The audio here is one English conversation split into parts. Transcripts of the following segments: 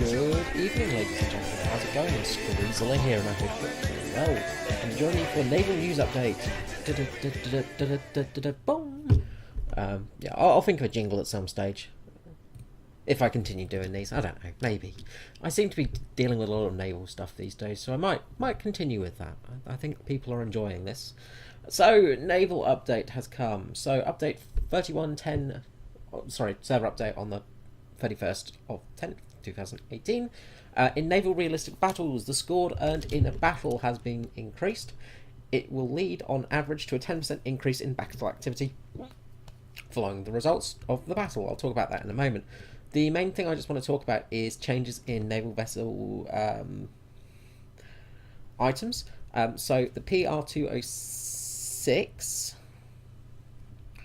Good evening, ladies and gentlemen. How's it going? It's Squeezilla here, and I hope you're well. And join me for a naval news update. Boom. Yeah, I'll think of a jingle at some stage. If I continue doing these, I don't know. Maybe. I seem to be dealing with a lot of naval stuff these days, so I might continue with that. I think people are enjoying this. So, naval update has come. So, update 3110. Sorry, server update on the 31st of 10th, 2018. In naval realistic battles, the score earned in a battle has been increased. It will lead on average to a 10% increase in battle activity following the results of the battle. I'll talk about that in a moment. The main thing I just want to talk about is changes in naval vessel items. So the PR206, I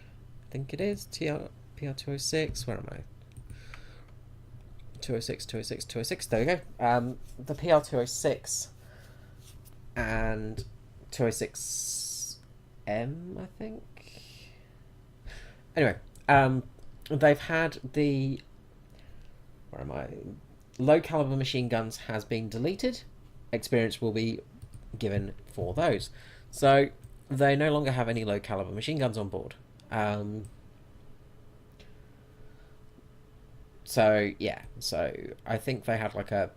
think it is, PR206, where am I? 206, 206, 206, there we go. The PR206 and 206M, I think. Anyway, they've had the, where am I? Low caliber machine guns has been deleted. Experience will be given for those. So they no longer have any low caliber machine guns on board. So yeah, so I think they had like a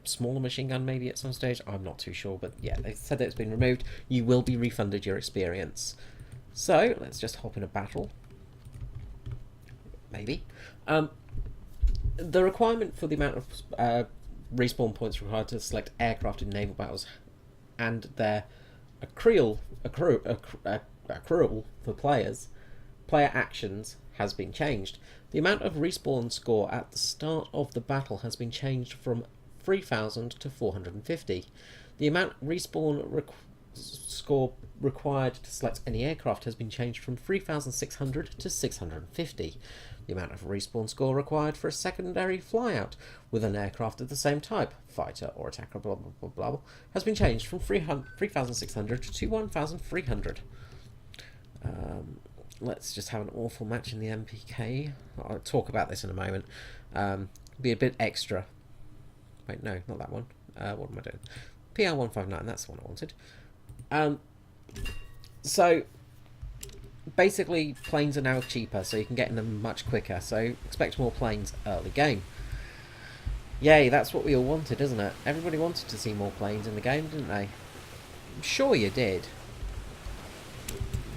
smaller machine gun maybe at some stage. I'm not too sure, but yeah, they said that it's been removed. You will be refunded your experience. So let's just hop in a battle. Maybe. The requirement for the amount of respawn points required to select aircraft in naval battles and their accrual for player actions has been changed. The amount of respawn score at the start of the battle has been changed from 3,000 to 450. The amount respawn score required to select any aircraft has been changed from 3,600 to 650. The amount of respawn score required for a secondary flyout with an aircraft of the same type, fighter or attacker, blah blah blah blah, has been changed from 3,600 to 1,300. Let's just have an awful match in the MPK. I'll talk about this in a moment. Be a bit extra. Wait, no, not that one. What am I doing? PR159, that's the one I wanted. So, basically, planes are now cheaper, so you can get in them much quicker. So, expect more planes early game. Yay, that's what we all wanted, isn't it? Everybody wanted to see more planes in the game, didn't they? I'm sure you did.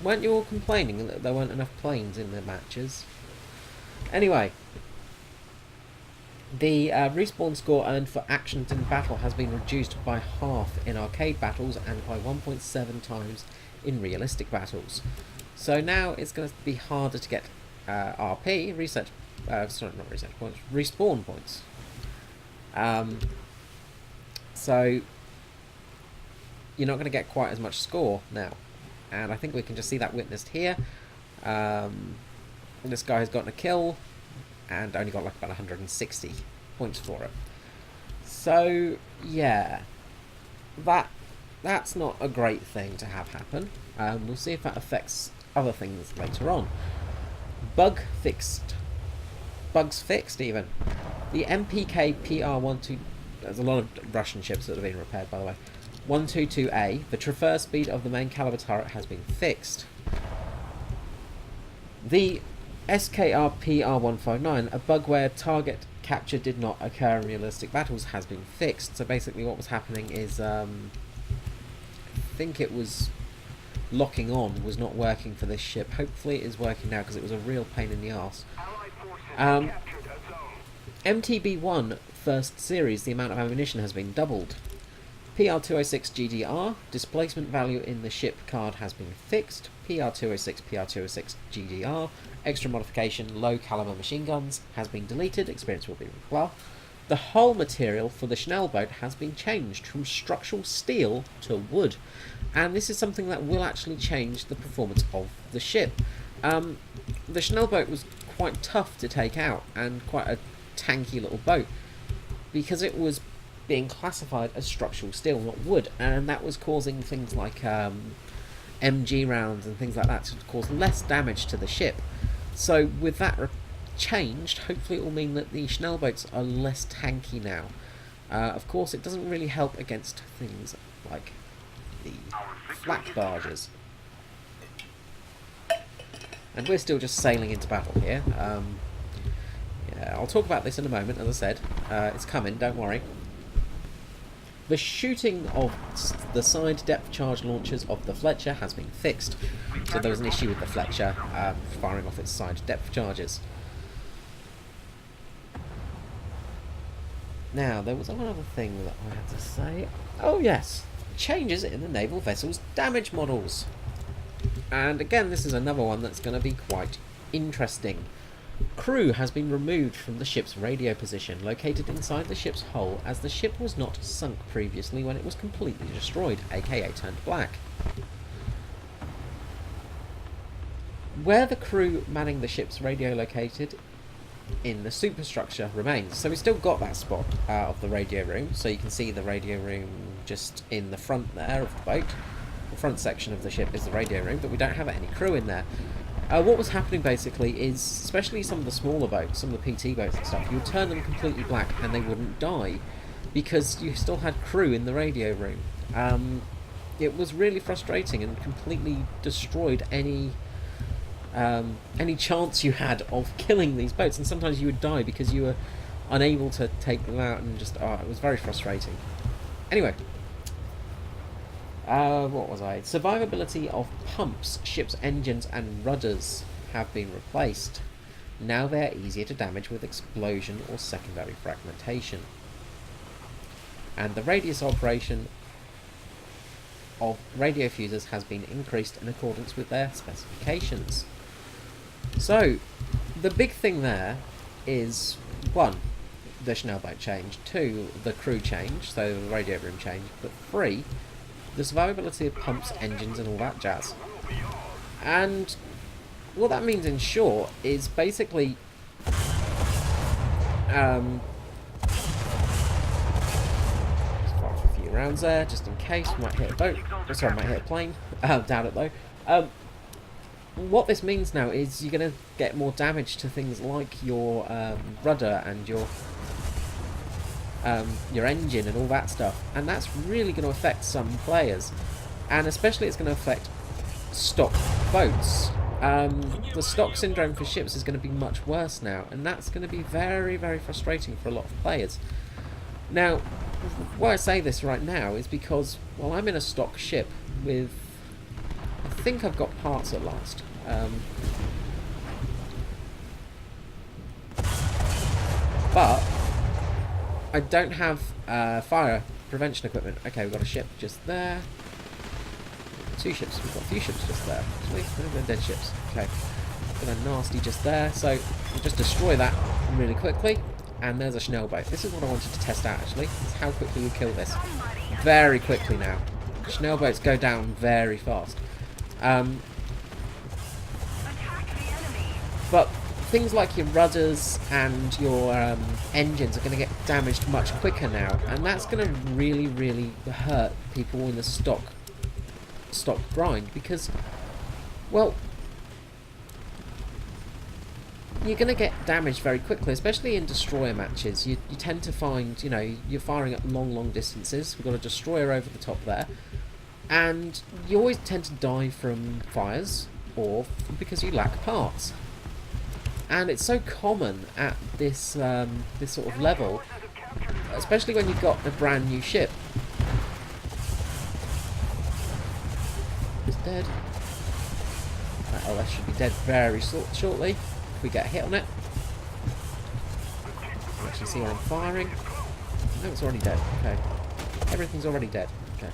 Weren't you all complaining that there weren't enough planes in the matches? Anyway, the respawn score earned for actions in battle has been reduced by half in arcade battles and by 1.7 times in realistic battles. So now it's going to be harder to get RP, respawn points. So you're not going to get quite as much score now. And I think we can just see that witnessed here. This guy has gotten a kill and only got like about 160 points for it. So yeah, that's not a great thing to have happen. We'll see if that affects other things later on. Bugs fixed even. The MPK PR12, there's a lot of Russian ships that have been repaired, by the way. 122A, the traverse speed of the main caliber turret has been fixed. The SKR PR159, a bug where target capture did not occur in realistic battles, has been fixed. So basically what was happening is, I think it was locking on was not working for this ship. Hopefully it is working now because it was a real pain in the arse. MTB1 first series, the amount of ammunition has been doubled. PR206 GDR, displacement value in the ship card has been fixed. PR206 GDR, extra modification, low caliber machine guns has been deleted, experience will be blah. The hull material for the Schnell boat has been changed from structural steel to wood, and this is something that will actually change the performance of the ship. The Schnell boat was quite tough to take out and quite a tanky little boat because it was being classified as structural steel, not wood, and that was causing things like MG rounds and things like that to cause less damage to the ship. So with that changed, hopefully it will mean that the Schnellboats are less tanky now. Of course, it doesn't really help against things like the flak barges. And we're still just sailing into battle here. Yeah, I'll talk about this in a moment, as I said. It's coming, don't worry. The shooting of the side depth charge launchers of the Fletcher has been fixed. So there was an issue with the Fletcher firing off its side depth charges. Now, there was one other thing that I had to say. Oh yes, changes in the naval vessel's damage models. And again, this is another one that's going to be quite interesting. Crew has been removed from the ship's radio position, located inside the ship's hull, as the ship was not sunk previously when it was completely destroyed, aka turned black. Where the crew manning the ship's radio located in the superstructure remains. So we've still got that spot of the radio room, so you can see the radio room just in the front there of the boat. The front section of the ship is the radio room, but we don't have any crew in there. What was happening basically is, especially some of the smaller boats, some of the PT boats and stuff, you would turn them completely black and they wouldn't die because you still had crew in the radio room. It was really frustrating and completely destroyed any chance you had of killing these boats, and sometimes you would die because you were unable to take them out, and just it was very frustrating. Anyway. What was I? Survivability of pumps, ship's engines and rudders have been replaced. Now they are easier to damage with explosion or secondary fragmentation. And the radius operation of radio fuses has been increased in accordance with their specifications. So, the big thing there is, 1, the Schnellboat change, 2, the crew change, so the radio room change, but 3, the survivability of pumps, engines and all that jazz. And what that means in short is basically just fire off a few rounds there just in case. Might hit a boat, sorry, might hit a plane. Doubt it though. What this means now is you're going to get more damage to things like your rudder and your engine and all that stuff, and that's really going to affect some players, and especially it's going to affect stock boats. The stock syndrome for ships is going to be much worse now, and that's going to be very, very frustrating for a lot of players. Now, why I say this right now is because, well, I'm in a stock ship with, I think I've got parts at last. But I don't have fire prevention equipment. Okay, we've got a ship just there. 2 ships. We've got a few ships just there. Actually, they're dead ships. Okay. Got a nasty just there. So we'll just destroy that really quickly. And there's a Schnellboat. This is what I wanted to test out, actually. Is how quickly we kill this. Very quickly now. Schnellboats go down very fast. But things like your rudders and your engines are going to get damaged much quicker now, and that's going to really, really hurt people in the stock grind, because, well, you're going to get damaged very quickly, especially in destroyer matches. You tend to find, you know, you're firing at long distances. We've got a destroyer over the top there, and you always tend to die from fires or because you lack parts. And it's so common at this this sort of level, especially when you've got a brand new ship. It's dead. That LS should be dead very shortly if we get a hit on it. You can actually see where I'm firing. No, it's already dead. Okay. Everything's already dead. Okay.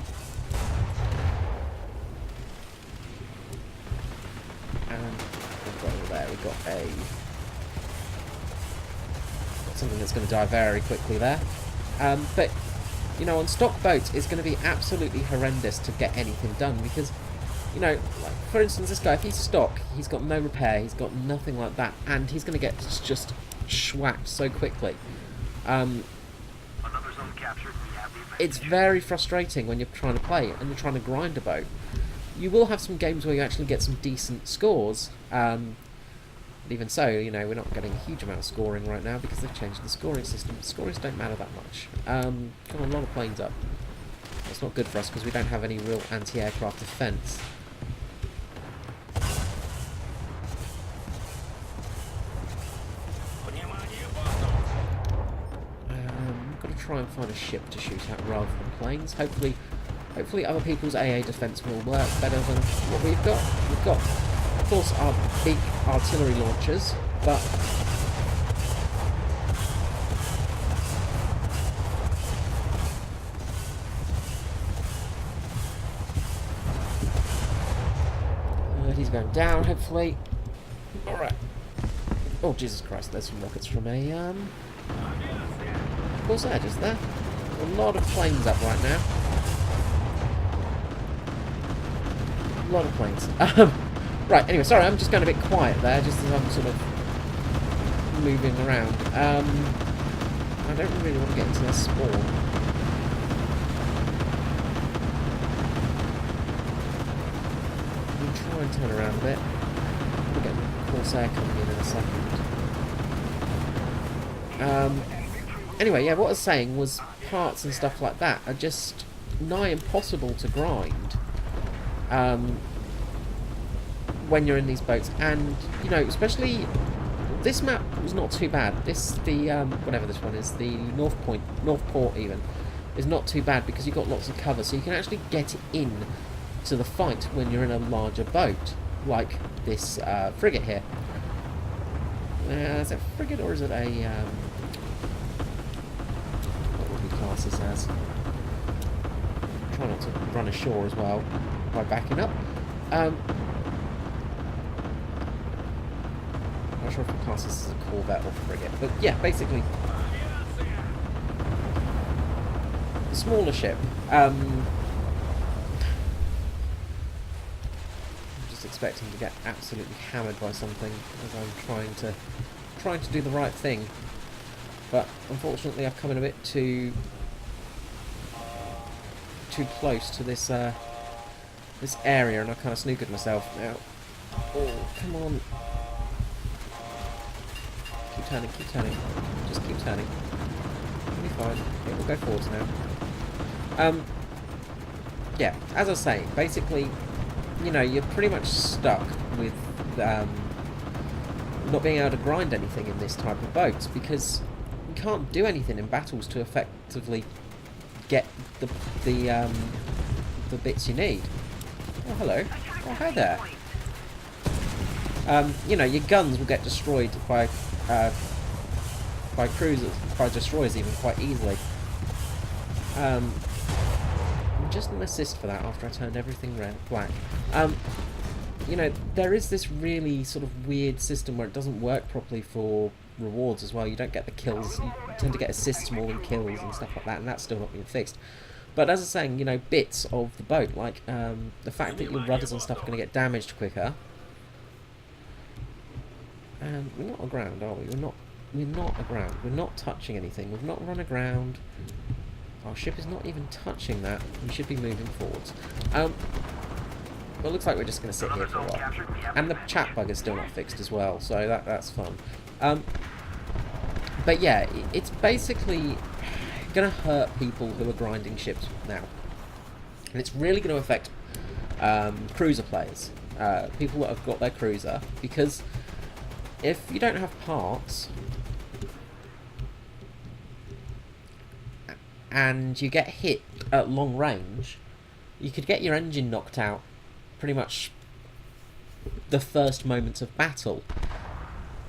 And we've got over there, we've got something that's going to die very quickly there. But, you know, on stock boats, it's going to be absolutely horrendous to get anything done, because, you know, like, for instance, this guy, if he's stock, he's got no repair, he's got nothing like that, and he's going to get just schwacked so quickly. It's very frustrating when you're trying to play and you're trying to grind a boat. You will have some games where you actually get some decent scores, But even so, you know, we're not getting a huge amount of scoring right now because they've changed the scoring system. Scorings don't matter that much. Got a lot of planes up. That's not good for us because we don't have any real anti-aircraft defence. Got to try and find a ship to shoot at rather than planes. Hopefully other people's AA defence will work better than what we've got. We've got, of course, our big artillery launchers, but he's going down, hopefully. Alright. Oh, Jesus Christ, there's some rockets from a, of course, they're just there. A lot of planes up right now. A lot of planes. Right, anyway, sorry, I'm just going a bit quiet there, just as I'm sort of moving around. I don't really want to get into their spawn. We'll try and turn around a bit. We'll get the Corsair coming in a second. Anyway, yeah, what I was saying was parts and stuff like that are just nigh impossible to grind. When you're in these boats, and you know, especially this map was not too bad. Whatever this one is, the North Port even, is not too bad because you've got lots of cover, so you can actually get in to the fight when you're in a larger boat, like this frigate here. Is it a frigate or is it a what would we class this as? Try not to run ashore as well by backing up. I'm not sure if we class this as a corvette or frigate, but yeah, basically the smaller ship. I'm just expecting to get absolutely hammered by something as I'm trying to do the right thing, but unfortunately I've come in a bit too close to this this area, and I kind of snookered myself now. Oh, come on. Keep turning. Just keep turning. It'll be fine. Yeah, we'll go forwards now. Yeah, as I was saying, basically, you know, you're pretty much stuck with not being able to grind anything in this type of boat because you can't do anything in battles to effectively get the bits you need. Oh, hello. Oh, hi there. You know, your guns will get destroyed by cruisers, by destroyers even, quite easily. Just an assist for that after I turned everything black. You know, there is this really sort of weird system where it doesn't work properly for rewards as well. You don't get the kills, you tend to get assists more than kills and stuff like that, and that's still not being fixed. But as I was saying, you know, bits of the boat, like the fact that your rudders and stuff are going to get damaged quicker. And we're not aground, are we? We're not aground. We're not touching anything. We've not run aground. Our ship is not even touching that. We should be moving forwards. Well, it looks like we're just going to sit here for a while. And the chat bug is still not fixed as well, so that's fun. But yeah, it's basically going to hurt people who are grinding ships now. And it's really going to affect cruiser players. People that have got their cruiser, because if you don't have parts and you get hit at long range, you could get your engine knocked out pretty much the first moments of battle,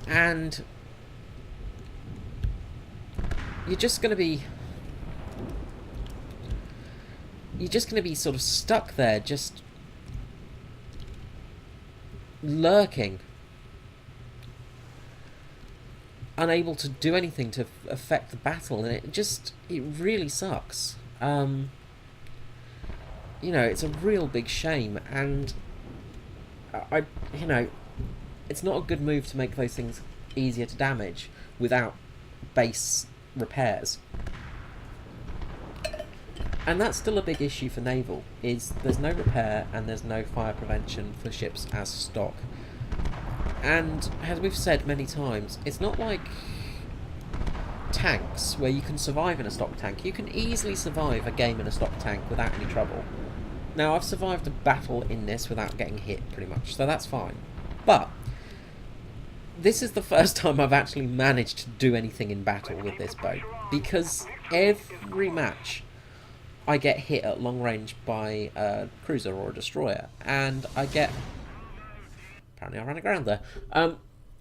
and you're just going to be sort of stuck there, just lurking, unable to do anything to affect the battle, and it really sucks. You know, it's a real big shame, and you know, it's not a good move to make those things easier to damage without base repairs. And that's still a big issue for Naval, is there's no repair and there's no fire prevention for ships as stock. And as we've said many times, it's not like tanks where you can survive in a stock tank. You can easily survive a game in a stock tank without any trouble. Now, I've survived a battle in this without getting hit, pretty much, so that's fine. But this is the first time I've actually managed to do anything in battle with this boat, because every match I get hit at long range by a cruiser or a destroyer, and I get... Apparently I ran aground there.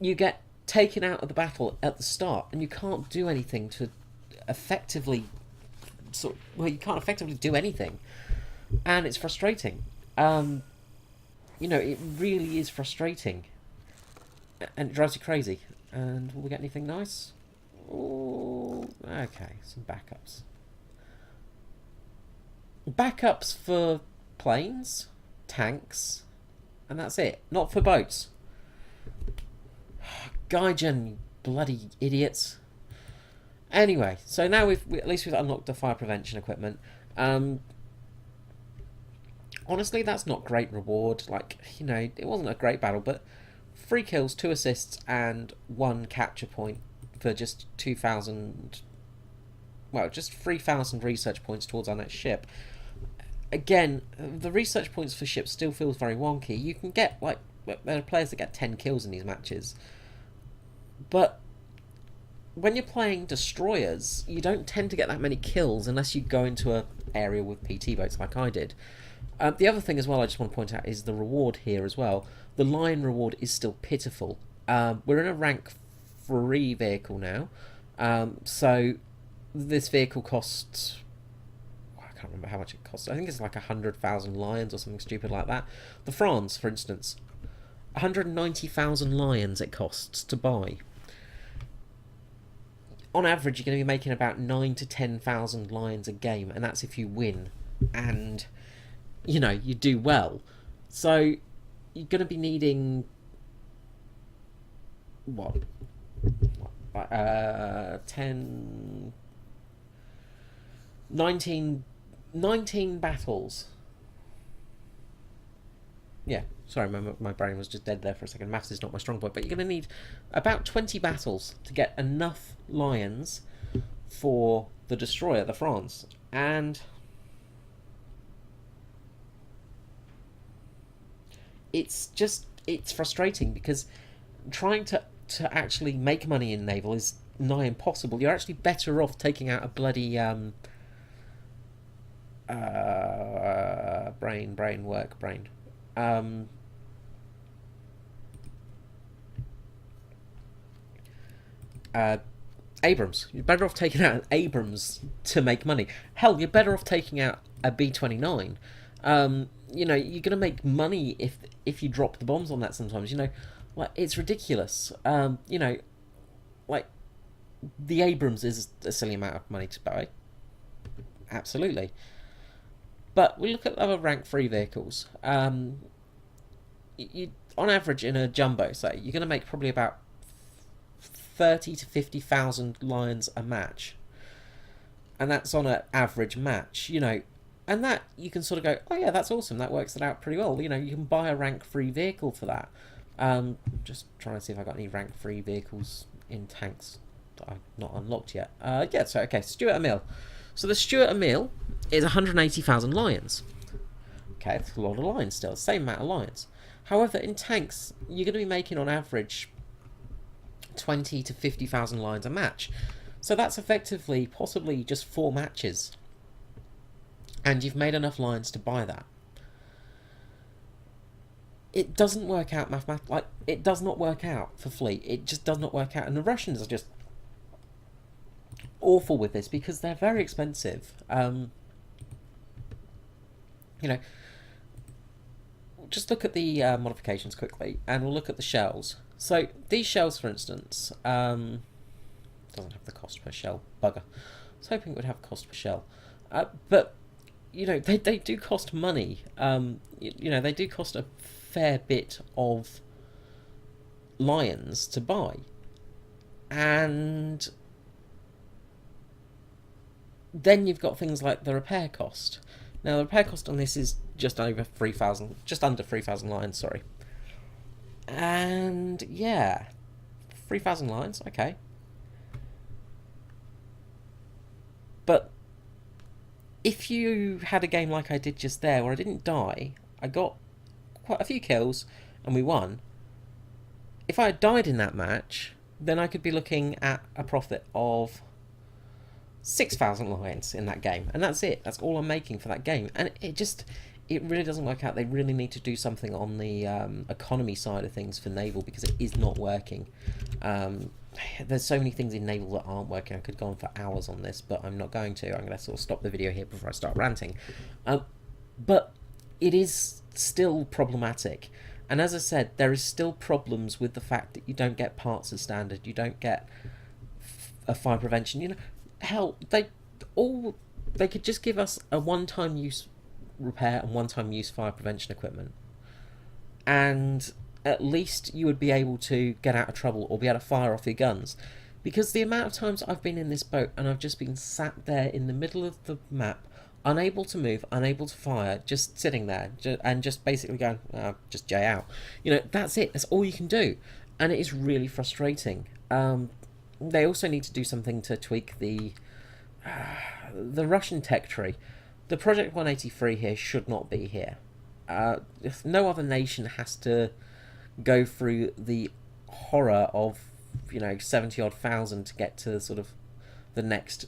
You get taken out of the battle at the start, and you can't do anything to effectively... Well, you can't effectively do anything. And it's frustrating. You know, it really is frustrating. And it drives you crazy. And will we get anything nice? Ooh, okay, some backups. Backups for planes, tanks, and that's it. Not for boats. Gaijin, you bloody idiots. Anyway, so now at least we've unlocked the fire prevention equipment. Honestly, that's not great reward. Like, you know, it wasn't a great battle, but 3 kills, 2 assists, and 1 capture point for just 2,000... Well, just 3,000 research points towards our next ship. Again, the research points for ships still feels very wonky. You can get, like... There are players that get 10 kills in these matches. But when you're playing destroyers, you don't tend to get that many kills unless you go into an area with PT boats like I did. The other thing as well I just want to point out is the reward here as well. The Lion reward is still pitiful. We're in a rank 3 vehicle now. So this vehicle costs... I can't remember how much it costs. I think it's like 100,000 lions or something stupid like that. The France, for instance, 190,000 lions it costs to buy. On average, you're going to be making about 9 to 10,000 lions a game, and that's if you win. And... you know, you do well. So, you're going to be needing... What? 10... 19 battles. Yeah, sorry, my brain was just dead there for a second. Maths is not my strong point. But you're going to need about 20 battles to get enough lions for the destroyer, the France. And... it's frustrating because trying to actually make money in Naval is nigh impossible. You're actually better off taking out a bloody brain. Abrams. You're better off taking out an Abrams to make money. Hell, you're better off taking out a B-29. You know, you're going to make money if you drop the bombs on that sometimes, you know. Like, it's ridiculous. You know, like, the Abrams is a silly amount of money to buy. Absolutely. But we look at other rank 3 vehicles. You on average, in a jumbo, say, you're going to make probably about 30 to 50,000 lions a match. And that's on an average match, you know. And that, you can sort of go, oh yeah, that's awesome, that works it out pretty well. You know, you can buy a rank 3 vehicle for that. Just trying to see if I got any rank 3 vehicles in tanks that I've not unlocked yet. Yeah, so, okay, Stuart Emil. So the Stuart Emil is 180,000 lions. Okay, that's a lot of lions still, same amount of lions. However, in tanks, you're going to be making on average 20 to 50,000 lions a match. So that's effectively, possibly just 4 matches. And you've made enough lions to buy that. It doesn't work out mathematically. Like, it does not work out for fleet. It just does not work out. And the Russians are just awful with this because they're very expensive. You know, just look at the modifications quickly, and we'll look at the shells. So these shells, for instance, doesn't have the cost per shell. Bugger. I was hoping it would have cost per shell, but you know, they do cost money. You know, they do cost a fair bit of lions to buy. And then you've got things like the repair cost. Now, the repair cost on this is just over 3,000, just under 3,000 lions, sorry. And yeah, 3,000 lines, okay. But if you had a game like I did just there, where I didn't die, I got quite a few kills, and we won. If I had died in that match, then I could be looking at a profit of 6,000 lines in that game, and that's it. That's all I'm making for that game, and it really doesn't work out. They really need to do something on the economy side of things for Naval, because it is not working. There's so many things in Naval that aren't working. I could go on for hours on this, but I'm not going to. I'm going to sort of stop the video here before I start ranting. But it is still problematic. And as I said, there is still problems with the fact that you don't get parts as standard. You don't get a fire prevention. You know, hell, they could just give us a one-time use repair and one-time use fire prevention equipment, and at least you would be able to get out of trouble or be able to fire off your guns. Because the amount of times I've been in this boat and I've just been sat there in the middle of the map, unable to move, unable to fire, just sitting there and just basically going, just J out. You know, that's it. That's all you can do. And it is really frustrating. They also need to do something to tweak the Russian tech tree. The Project 183 here should not be here. If no other nation has to go through the horror of, 70-odd thousand to get to sort of the next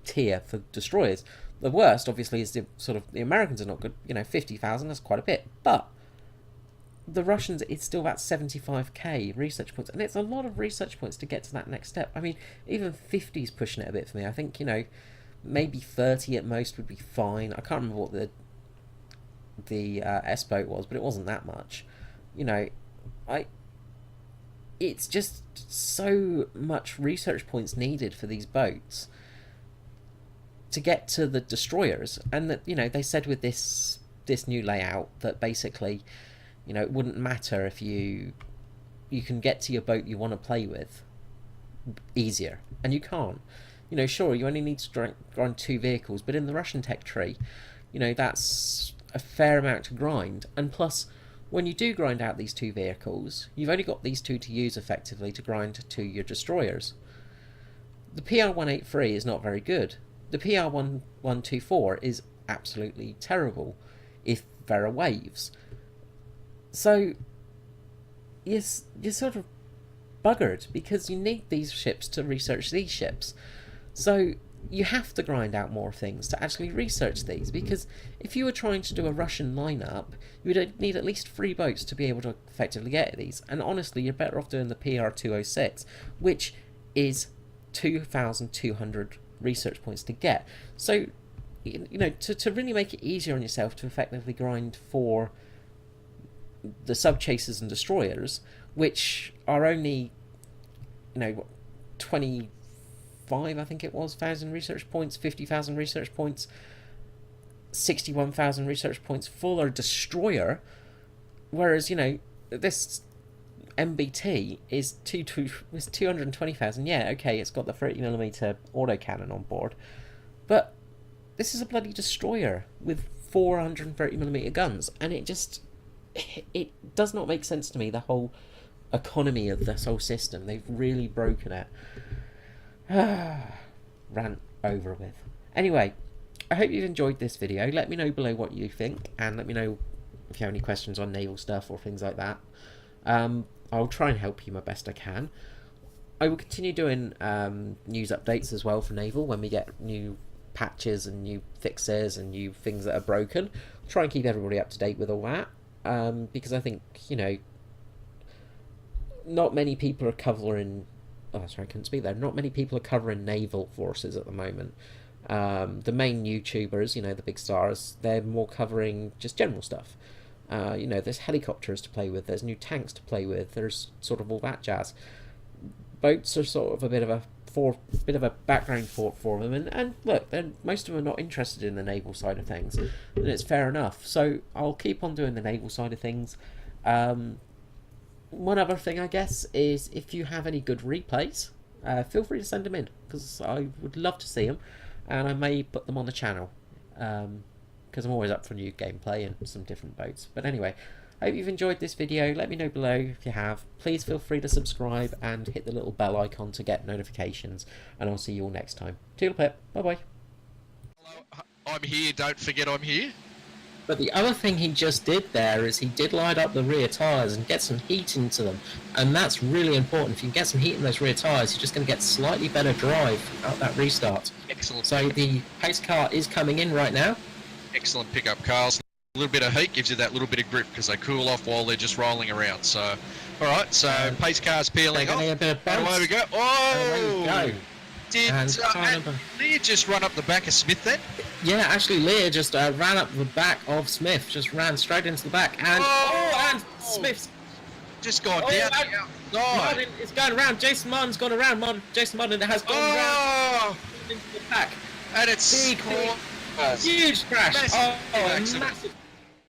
tier for destroyers. The worst, obviously, is the Americans are not good. 50,000, that's quite a bit. But the Russians, it's still about 75k research points, and it's a lot of research points to get to that next step. I mean, even 50 is pushing it a bit for me. I think, maybe 30 at most would be fine. I can't remember what the S-boat was, but it wasn't that much. It's just so much research points needed for these boats to get to the destroyers, and that they said with this new layout that basically it wouldn't matter if you can get to your boat you want to play with easier, and you can't. Sure, you only need to grind 2 vehicles, but in the Russian tech tree, that's a fair amount to grind. And plus, when you do grind out these 2 vehicles, you've only got these 2 to use effectively to grind to your destroyers. The PR-183 is not very good. The PR-1124 is absolutely terrible if there are waves. So, you're sort of buggered, because you need these ships to research these ships. So you have to grind out more things to actually research these, because if you were trying to do a Russian lineup, you would need at least 3 boats to be able to effectively get these. And honestly, you're better off doing the PR-206, which is 2,200 research points to get. So, to really make it easier on yourself to effectively grind for the sub-chasers and destroyers, which are only, 25, I think it was, 1,000 research points, 50,000 research points, 61,000 research points for a destroyer, whereas, this MBT is 220,000. Yeah, okay, it's got the 30mm autocannon on board, but this is a bloody destroyer with 430mm guns, and it does not make sense to me, the whole economy of this whole system. They've really broken it. Rant over with. Anyway, I hope you've enjoyed this video. Let me know below what you think, and let me know if you have any questions on naval stuff or things like that. I'll try and help you my best I can. I will continue doing news updates as well for Naval when we get new patches and new fixes and new things that are broken. I'll try and keep everybody up to date with all that, because I think, not many people are covering... Oh, sorry, I couldn't speak there. Not many people are covering naval forces at the moment. The main YouTubers, the big stars, they're more covering just general stuff. There's helicopters to play with, there's new tanks to play with, there's sort of all that jazz. Boats are sort of a bit of a background for them, and look, most of them are not interested in the naval side of things, and it's fair enough. So I'll keep on doing the naval side of things. One other thing, I guess, is if you have any good replays, feel free to send them in, because I would love to see them, and I may put them on the channel, because I'm always up for new gameplay and some different boats. But anyway, I hope you've enjoyed this video. Let me know below if you have. Please feel free to subscribe and hit the little bell icon to get notifications. And I'll see you all next time. Toodle pip. Bye-bye. Hello, I'm here. Don't forget I'm here. But the other thing he just did there is he did light up the rear tyres and get some heat into them. And that's really important. If you can get some heat in those rear tyres, you're just going to get slightly better drive out that restart. Excellent. So the pace car is coming in right now. Excellent pickup, Carl. A little bit of heat gives you that little bit of grip because they cool off while they're just rolling around. So, all right. So pace car's peeling off. A bit of bounce. Away we go. Oh! Away we go. Did Leah just run up the back of Smith then? Yeah, actually, Leah just ran up the back of Smith. Just ran straight into the back, and and Smith's just gone down. Martin is going around. Jason Martin's gone around. Jason Martin has gone around into the back. And it's big, huge crash. Massive massive